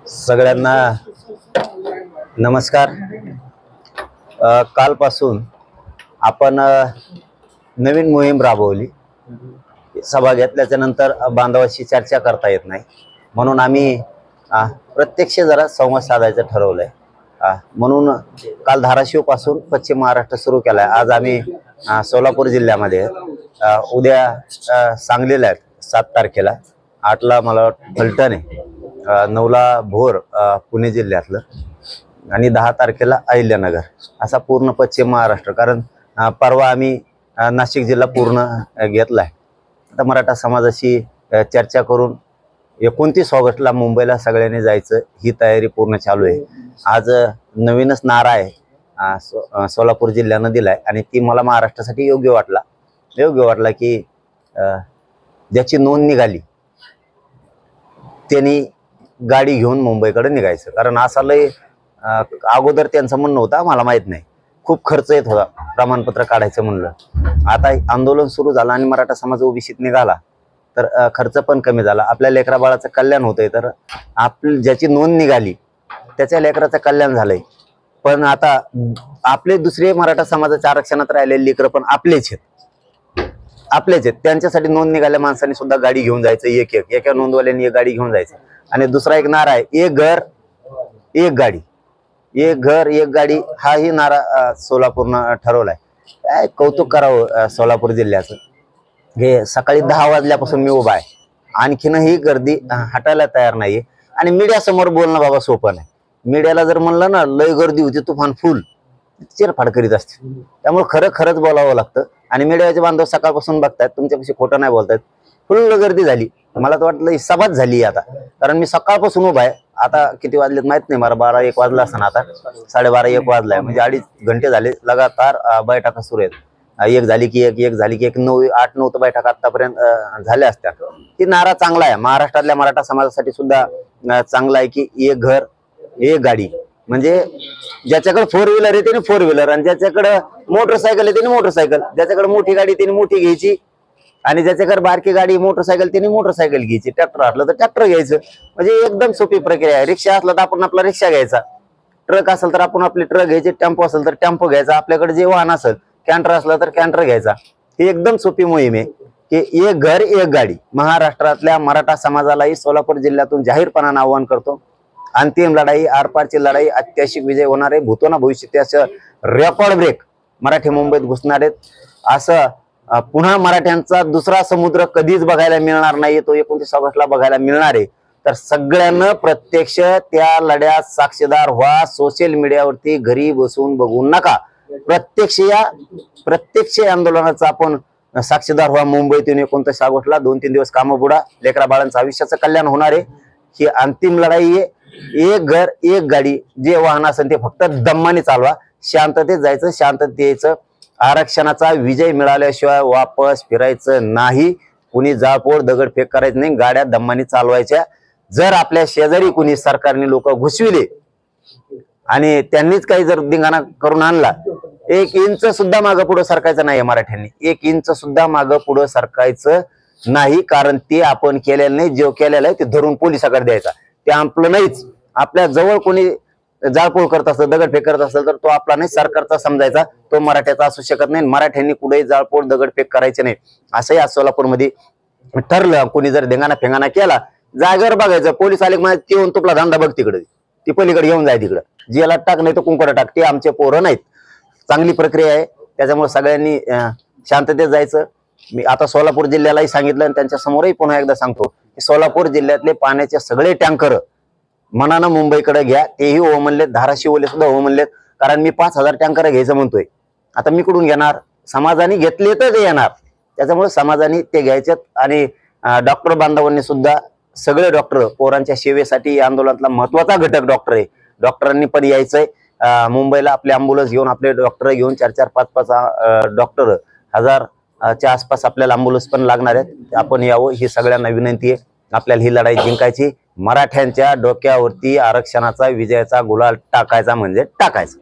सगळ्यांना नमस्कार। कालपासून आपण नवीन मोहीम राबवली। सभा घेतल्याच्या नंतर बांधवाशी चर्चा करता येत नाही, म्हणून आम्ही प्रत्यक्ष जरा संवाद साधायचं ठरवलंय। म्हणून काल धाराशिव पासून पश्चिम महाराष्ट्र सुरू केलाय। आज आम्ही सोलापूर जिल्ह्यामध्ये, उद्या सांगलीला आहे 7 तारखेला, 8ला मला फलटण आहे, 9ला भोर पुणे जिल्ह्यातलं, आणि 10 तारखेला अहिल्यानगर, असा पूर्ण पश्चिम महाराष्ट्र। कारण परवा आम्ही नाशिक जिल्हा पूर्ण घेतलाय। आता मराठा समाजाशी चर्चा करून 29 ऑगस्टला मुंबईला सगळ्यांनी जायचं, ही तयारी पूर्ण चालू आहे। आज नवीनच नारा आहे सोलापूर जिल्ह्यानं दिलाय, आणि ती मला महाराष्ट्रासाठी योग्य वाटला की ज्याची नोंद निघाली त्यांनी गाडी घेऊन मुंबईकडे निघायचं। कारण असा लय अगोदर त्यांचं म्हणणं होतं, मला माहित नाही, खूप खर्च येत होता प्रमाणपत्र काढायचं म्हणलं। आता आंदोलन सुरू झालं आणि मराठा समाज ओबीसीत निघाला तर खर्च पण कमी झाला, आपल्या लेकरा बाळाचं कल्याण होतंय। तर ज्याची नोंद निघाली त्याच्या लेकराचं कल्याण झालंय। पण आता आपले दुसरे मराठा समाजाच्या आरक्षणात राहिलेले लेकर पण आपलेच आहेत, त्यांच्यासाठी नोंद निघाल्या माणसांनी सुद्धा गाडी घेऊन जायचं, एका नोंदवाल्यांनी एक गाडी घेऊन जायचं। आणि दुसरा एक नारा आहे, एक घर एक गाडी, एक घर एक गाडी, हाही नारा सोलापूरनं ठरवलाय। काय कौतुक करावं सोलापूर जिल्ह्याचं। हे सकाळी 10 वाजल्यापासून मी उभा आहे, आणखीनही गर्दी हटायला तयार नाहीये। आणि मीडिया समोर बोलणं बाबा सोपं नाही। मीडियाला जर म्हणलं ना लय गर्दी होती, तुफान फुल चिरफाड करीत असते, त्यामुळे खरंच बोलावं लागतं। आणि मीडियाचे बांधव सकाळपासून बघतायत, तुमच्यापाशी खोटं नाही बोलतायत, फुल गर्दी झाली। मला तर वाटलं सभाच झाली आता, कारण मी सकाळपासून उभा आहे। आता किती वाजलेत माहित नाही, मला 12-1 वाजला असताना, आता 12:30-1 वाजलाय, म्हणजे 2.5 घंटे झाले लगातार बैठका सुरू आहेत। एक झाली की एक झाली की एक, 8-9 तर बैठका आतापर्यंत झाल्या असत्या। ही नारा चांगला आहे, महाराष्ट्रातल्या मराठा समाजासाठी सुद्धा चांगला आहे की एक घर एक गाडी। म्हणजे ज्याच्याकडे 4 व्हीलर आहे त्याने 4 व्हीलर, आणि ज्याच्याकडे मोटरसायकल आहे त्याने मोटरसायकल, ज्याच्याकडे मोठी गाडी त्याने मोठी घ्यायची, आणि ज्याच्याकडे बारकी गाडी मोटरसायकल त्याने मोटरसायकल घ्यायची, ट्रॅक्टर असलं तर ट्रॅक्टर घ्यायचं। म्हणजे एकदम सोपी प्रक्रिया आहे। रिक्षा असला तर आपण आपला रिक्षा घ्यायचा, ट्रक असेल तर आपण आपली ट्रक घ्यायची, टेम्पो असेल तर टेम्पो घ्यायचा, आपल्याकडे जे वाहन असेल, कॅन्टर असलं तर कॅन्टर घ्यायचा। ही एकदम सोपी मोहीम आहे की एक घर एक गाडी। महाराष्ट्रातल्या मराठा समाजालाही सोलापूर जिल्ह्यातून जाहीरपणाने आवाहन करतो, अंतिम लढाई, आरपारची लढाई, ऐतिहासिक विजय होणार आहे। भूतोना भविष्याचं रेकॉर्ड ब्रेक मराठी मुंबईत घुसणार आहेत। असं पुन्हा मराठ्यांचा दुसरा समुद्र कधीच बघायला मिळणार नाही, तो 29 ऑगस्टला बघायला मिळणार आहे। तर सगळ्यांना प्रत्यक्ष त्या लढ्यात साक्षीदार व्हा। सोशल मीडियावरती घरी बसून बघू नका, प्रत्यक्ष आंदोलनाचा आपण साक्षीदार व्हा। मुंबईतून 29 ऑगस्टला 2-3 दिवस कामं बुडा, लेकरा बाळांचं आयुष्याचं कल्याण होणार आहे। ही अंतिम लढाई आहे। एक घर एक गाडी, जे वाहन असेल ते फक्त दम्माने चालवा, शांततेत जायचं, शांततेत यायचं। आरक्षणाचा विजय मिळाल्याशिवाय वापस फिरायचं नाही। कुणी जाळपोळ दगडफेक करायचं नाही, गाड्या दम्माने चालवायच्या। जर आपल्या शेजारी कुणी सरकारने लोक घुसविले आणि त्यांनीच काही जर धिंगाणा करून आणला, 1 इंच सुद्धा मागं पुढं सरकायचं नाही मराठ्यांनी, 1 इंच सुद्धा मागं पुढं सरकायचं नाही। कारण ते आपण केलेलं नाही, जो केलेलं आहे ते धरून पोलिसाकडे द्यायचा, ते आपलं नाहीच। आपल्या जवळ कोणी जाळपोळ करत असेल, दगडफेक करत असेल तर तो आपला नाही, सरकारचा समजायचा, तो मराठ्याचा असू शकत नाही। मराठ्यांनी कुठेही जाळपोळ दगडफेक करायचे नाही, असंही आज सोलापूरमध्ये ठरलं। कोणी जर धिंगाणा फेंगाणा केला, जागेवर बघायचं, पोलीस आले की येऊन तुपला धंदा बघ तिकडे, ती पलीकडे घेऊन जाय, तिकडं जेला टाक, नाही तर कुंकड टाक, ते आमचे पोरं नाहीत। चांगली प्रक्रिया आहे, त्याच्यामुळे सगळ्यांनी शांततेत जायचं। मी आता सोलापूर जिल्ह्यालाही सांगितलं आणि त्यांच्या समोरही पुन्हा एकदा सांगतो की सोलापूर जिल्ह्यातले पाण्याचे सगळे टँकर मनानं मुंबईकडे घ्या। तेही हो म्हणलेत, धाराशिवले सुद्धा हो म्हणलेत, कारण मी 5,000 टँकर घ्यायचं म्हणतोय। आता मी कुठून घेणार, समाजाने घेतले तर ते येणार, त्याच्यामुळे समाजाने ते घ्यायच्यात। आणि डॉक्टर बांधवांनी सुद्धा, सगळे डॉक्टर पोरांच्या सेवेसाठी आंदोलनातला महत्वाचा घटक डॉक्टर आहे, डॉक्टरांनी पण यायचंय मुंबईला। आपले अँब्युलन्स घेऊन, आपले डॉक्टर घेऊन, 4-4, 5-5 डॉक्टर, 1000च्या आसपास आपल्याला अँब्युलन्स पण लागणार आहेत। आपण यावं, ही सगळ्यांना विनंती आहे। आपल्याला ही लढाई जिंकायची, मराठ्यांच्या डोक्यावरती आरक्षणाचा विजयाचा गुलाल टाकायचा म्हणजे टाकायचा।